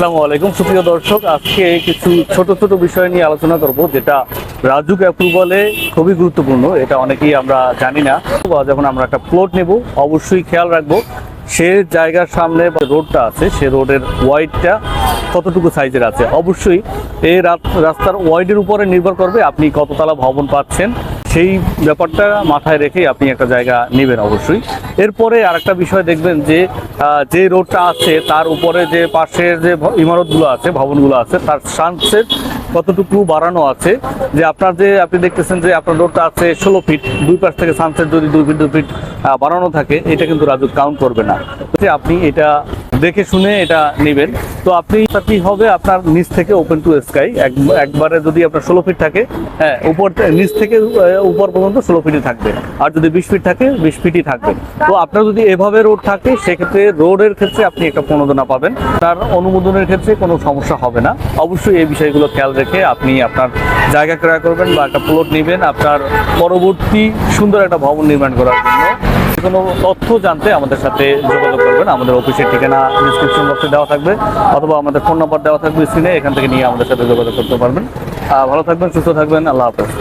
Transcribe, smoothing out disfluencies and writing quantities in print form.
আসসালামু আলাইকুম সুপ্রিয় দর্শক, আজকে কিছু ছোট ছোট বিষয় নিয়ে আলোচনা করব যেটা রাজুক অ্যাপ্রুভালে খুবই গুরুত্বপূর্ণ। এটা অনেকেই আমরা জানি না। যখন আমরা একটা প্লট নেব অবশ্যই খেয়াল রাখবো সে জায়গার সামনে বা রোডটা আছে সে রোডের ওয়াইডটা কতটুকু সাইজের আছে। অবশ্যই এই রাস্তার ওয়াইডের উপরে নির্ভর করবে আপনি কততলা ভবন পাচ্ছেন, সেই ব্যাপারটা মাথায় রেখে আপনি একটা জায়গা নেবেন অবশ্যই। এরপরে আরেকটা বিষয় দেখবেন যে যে রোডটা আছে তার উপরে যে পাশের যে ইমারতগুলো আছে, ভবনগুলো আছে, তার সানসেট কতটুকু বাড়ানো আছে। যে আপনি দেখতেছেন যে আপনার রোডটা আছে 16 ফিট, দুই পাশ থেকে সানসেট যদি 2 ফিট বাড়ানো থাকে, এটা কিন্তু রাজুক কাউন্ট করবে না। আপনি এটা দেখে শুনে এটা নেবেন। তো আপনি কি হবে, আপনার নিচ থেকে ওপেন টু স্কাই একবারে যদি আপনার 16 ফিট থাকে, হ্যাঁ, নিচ থেকে উপর পর্যন্ত 16 ফিটই থাকবে। আর যদি 20 ফিট থাকে 20 ফিটই থাকবে। তো আপনার যদি এভাবে রোড থাকে সেক্ষেত্রে রোডের ক্ষেত্রে আপনি একটা প্রণোদনা পাবেন, তার অনুমোদনের ক্ষেত্রে কোনো সমস্যা হবে না। অবশ্যই এই বিষয়গুলো খেয়াল রেখে আপনি আপনার জায়গা ক্রয় করবেন বা একটা প্লট নেবেন আপনার পরবর্তী সুন্দর একটা ভবন নির্মাণ করার জন্য। কোনো তথ্য জানতে আমাদের সাথে যোগাযোগ করবেন। আমাদের অফিসের ঠিকানা ডিসক্রিপশন বক্সে দেওয়া থাকবে অথবা আমাদের ফোন নাম্বার দেওয়া থাকবে স্ক্রিনে, এখান থেকে নিয়ে আমাদের সাথে যোগাযোগ করতে পারবেন। ভালো থাকবেন, সুস্থ থাকবেন, আল্লাহ হাফেজ।